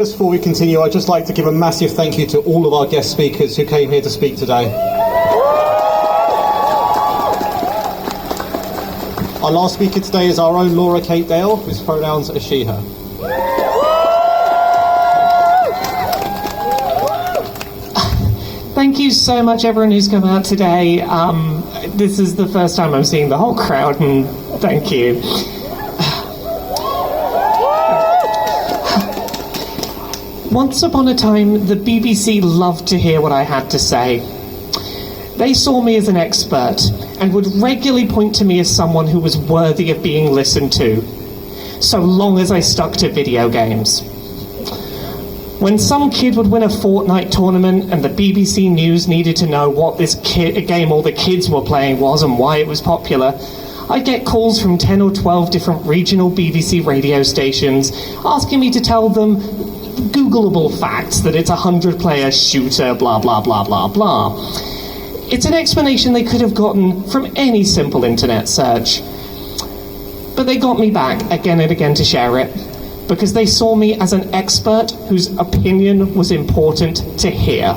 Just before we continue, I'd just like to give a massive thank you to all of our guest speakers who came here to speak today. Our last speaker today is our own Laura Kate Dale, whose pronouns are she, her. Thank you so much, everyone who's come out today. This is the first time I'm seeing the whole crowd, and thank you. Once upon a time, the BBC loved to hear what I had to say. They saw me as an expert and would regularly point to me as someone who was worthy of being listened to, so long as I stuck to video games. When some kid would win a Fortnite tournament and the BBC News needed to know what this game all the kids were playing was and why it was popular, I'd get calls from 10 or 12 different regional BBC radio stations asking me to tell them Googleable facts that it's a 100-player shooter, blah, blah, blah, blah, blah. It's an explanation they could have gotten from any simple internet search. But they got me back again and again to share it, because they saw me as an expert whose opinion was important to hear.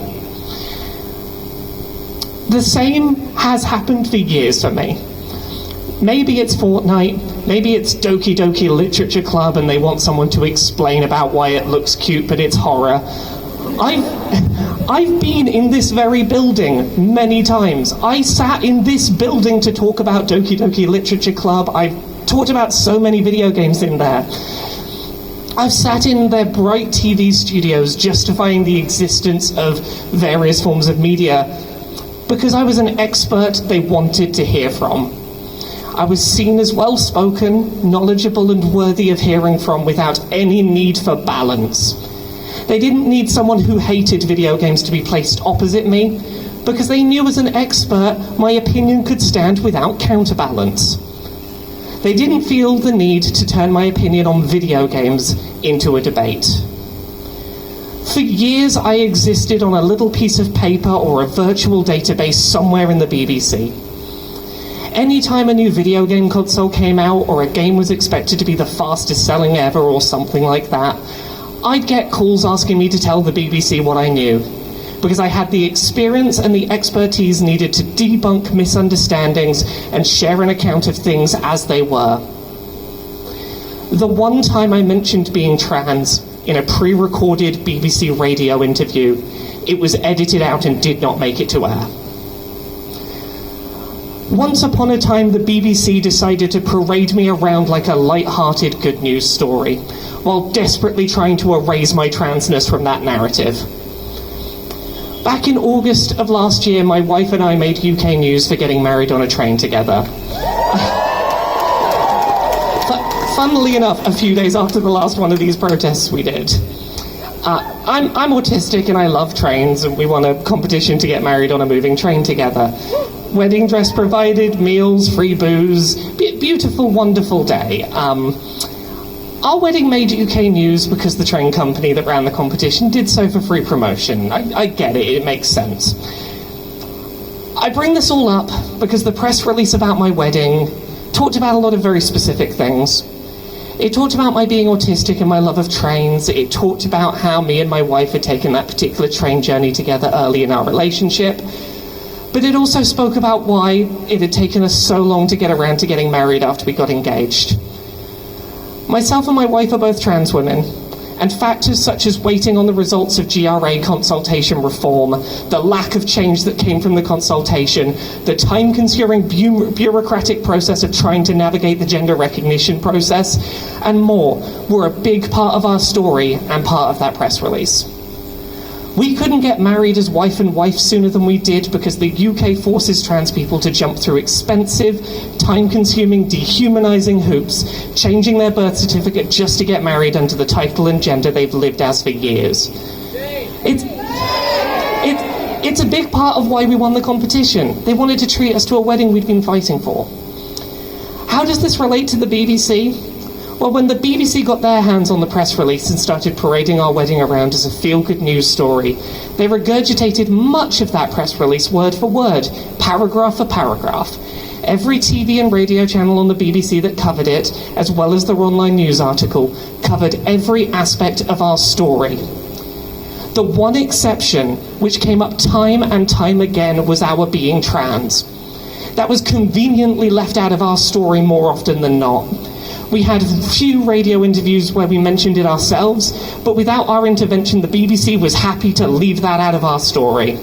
The same has happened for years for me. Maybe it's Fortnite, maybe it's Doki Doki Literature Club and they want someone to explain about why it looks cute but it's horror. I've been in this very building many times. I sat in this building to talk about Doki Doki Literature Club. I've talked about so many video games in there. I've sat in their bright TV studios justifying the existence of various forms of media because I was an expert they wanted to hear from. I was seen as well-spoken, knowledgeable and worthy of hearing from without any need for balance. They didn't need someone who hated video games to be placed opposite me because they knew as an expert my opinion could stand without counterbalance. They didn't feel the need to turn my opinion on video games into a debate. For years I existed on a little piece of paper or a virtual database somewhere in the BBC. Anytime a new video game console came out or a game was expected to be the fastest selling ever or something like that, I'd get calls asking me to tell the BBC what I knew, because I had the experience and the expertise needed to debunk misunderstandings and share an account of things as they were. The one time I mentioned being trans in a pre-recorded BBC radio interview, it was edited out and did not make it to air. Once upon a time, the BBC decided to parade me around like a light-hearted good news story, while desperately trying to erase my transness from that narrative. Back in August of last year, my wife and I made UK news for getting married on a train together. Funnily enough, a few days after the last one of these protests we did. I'm autistic and I love trains, and we won a competition to get married on a moving train together. Wedding dress provided, meals, free booze, beautiful, wonderful day. Our wedding made UK news because the train company that ran the competition did so for free promotion. I get it, it makes sense. I bring this all up because the press release about my wedding talked about a lot of very specific things. It talked about my being autistic and my love of trains. It talked about how me and my wife had taken that particular train journey together early in our relationship. But it also spoke about why it had taken us so long to get around to getting married after we got engaged. Myself and my wife are both trans women, and factors such as waiting on the results of GRA consultation reform, the lack of change that came from the consultation, the time-consuming bureaucratic process of trying to navigate the gender recognition process, and more, were a big part of our story and part of that press release. We couldn't get married as wife and wife sooner than we did because the UK forces trans people to jump through expensive, time-consuming, dehumanising hoops, changing their birth certificate just to get married under the title and gender they've lived as for years. It's a big part of why we won the competition. They wanted to treat us to a wedding we'd been fighting for. How does this relate to the BBC? Well, when the BBC got their hands on the press release and started parading our wedding around as a feel-good news story, they regurgitated much of that press release word for word, paragraph for paragraph. Every TV and radio channel on the BBC that covered it, as well as their online news article, covered every aspect of our story. The one exception, which came up time and time again, was our being trans. That was conveniently left out of our story more often than not. We had few radio interviews where we mentioned it ourselves, but without our intervention, the BBC was happy to leave that out of our story.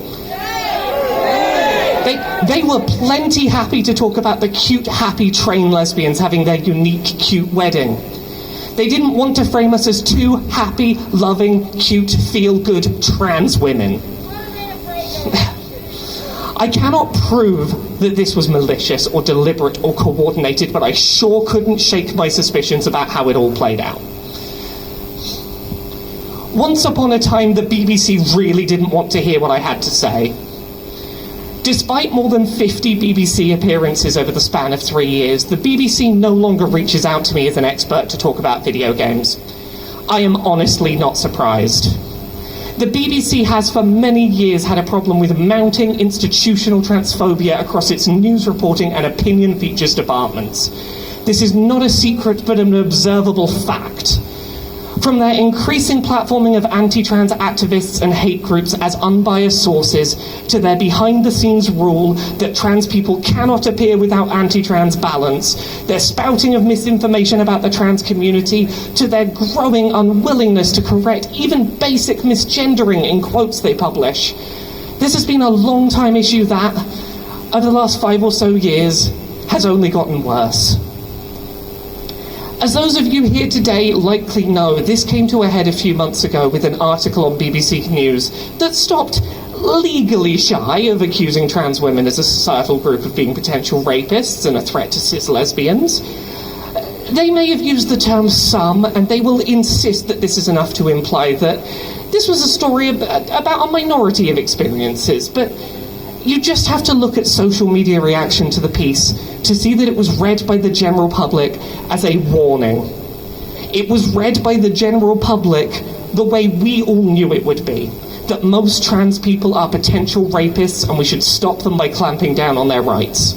They were plenty happy to talk about the cute, happy train lesbians having their unique, cute wedding. They didn't want to frame us as two happy, loving, cute, feel-good trans women. I cannot prove that this was malicious or deliberate or coordinated, but I sure couldn't shake my suspicions about how it all played out. Once upon a time, the BBC really didn't want to hear what I had to say. Despite more than 50 BBC appearances over the span of 3 years, the BBC no longer reaches out to me as an expert to talk about video games. I am honestly not surprised. The BBC has for many years had a problem with mounting institutional transphobia across its news reporting and opinion features departments. This is not a secret but an observable fact. From their increasing platforming of anti-trans activists and hate groups as unbiased sources, to their behind-the-scenes rule that trans people cannot appear without anti-trans balance, their spouting of misinformation about the trans community, to their growing unwillingness to correct even basic misgendering in quotes they publish. This has been a long-time issue that, over the last 5 or so years, has only gotten worse. As those of you here today likely know, this came to a head a few months ago with an article on BBC News that stopped legally shy of accusing trans women as a societal group of being potential rapists and a threat to cis lesbians. They may have used the term some, and they will insist that this is enough to imply that this was a story about a minority of experiences, but you just have to look at social media reaction to the piece to see that it was read by the general public as a warning. It was read by the general public the way we all knew it would be, that most trans people are potential rapists and we should stop them by clamping down on their rights.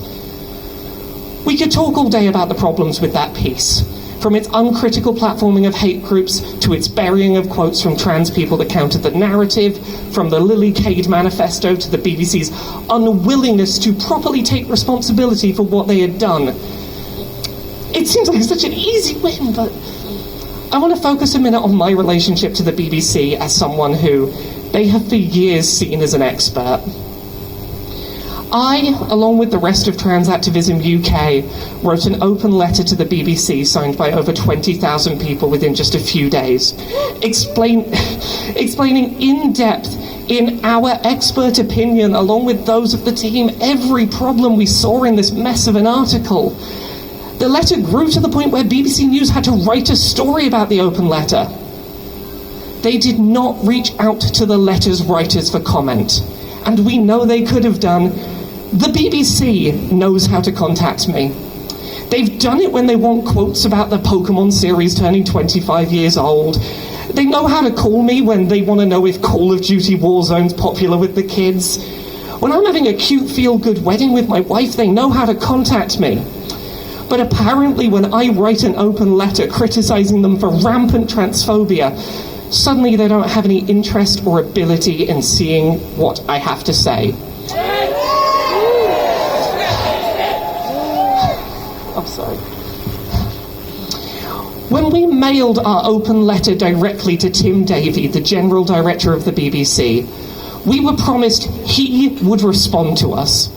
We could talk all day about the problems with that piece, from its uncritical platforming of hate groups to its burying of quotes from trans people that countered the narrative, from the Lily Cade manifesto to the BBC's unwillingness to properly take responsibility for what they had done. It seems like such an easy win, but I want to focus a minute on my relationship to the BBC as someone who they have for years seen as an expert. I, along with the rest of Trans Activism UK, wrote an open letter to the BBC signed by over 20,000 people within just a few days, explaining in depth, in our expert opinion, along with those of the team, every problem we saw in this mess of an article. The letter grew to the point where BBC News had to write a story about the open letter. They did not reach out to the letter's writers for comment, and we know they could have done. The BBC knows how to contact me. They've done it when they want quotes about the Pokemon series turning 25 years old. They know how to call me when they want to know if Call of Duty Warzone's popular with the kids. When I'm having a cute feel-good wedding with my wife, they know how to contact me. But apparently when I write an open letter criticising them for rampant transphobia, suddenly they don't have any interest or ability in seeing what I have to say. I'm sorry. When we mailed our open letter directly to Tim Davie, the General Director of the BBC, we were promised he would respond to us.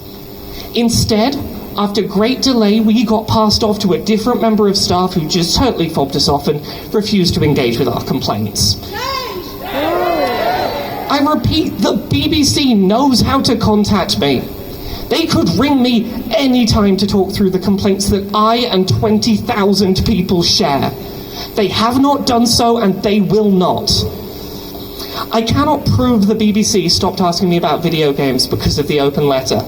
Instead, after great delay, we got passed off to a different member of staff who just totally fobbed us off and refused to engage with our complaints. I repeat, the BBC knows how to contact me. They could ring me any time to talk through the complaints that I and 20,000 people share. They have not done so, and they will not. I cannot prove the BBC stopped asking me about video games because of the open letter.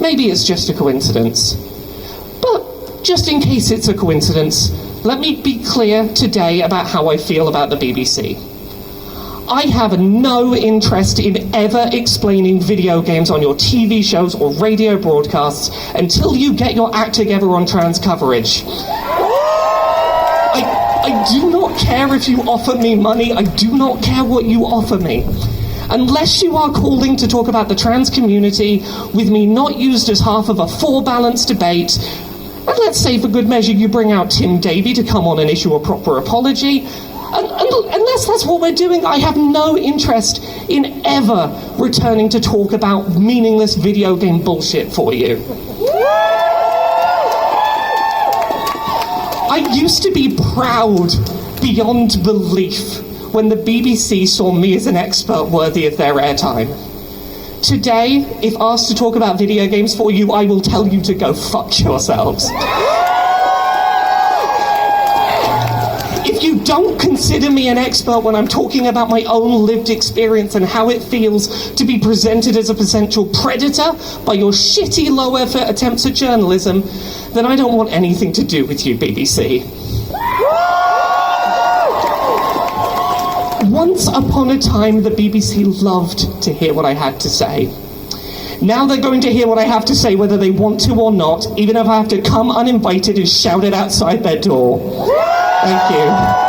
Maybe it's just a coincidence. But just in case it's a coincidence, let me be clear today about how I feel about the BBC. I have no interest in ever explaining video games on your TV shows or radio broadcasts until you get your act together on trans coverage. I do not care if you offer me money. I do not care what you offer me. Unless you are calling to talk about the trans community with me not used as half of a four-balanced debate, and let's say for good measure you bring out Tim Davie to come on and issue a proper apology, unless that's what we're doing, I have no interest in ever returning to talk about meaningless video game bullshit for you. I used to be proud beyond belief when the BBC saw me as an expert worthy of their airtime. Today, if asked to talk about video games for you, I will tell you to go fuck yourselves. If you don't consider me an expert when I'm talking about my own lived experience and how it feels to be presented as a potential predator by your shitty low-effort attempts at journalism, then I don't want anything to do with you, BBC. Once upon a time, the BBC loved to hear what I had to say. Now they're going to hear what I have to say whether they want to or not, even if I have to come uninvited and shout it outside their door. Thank you.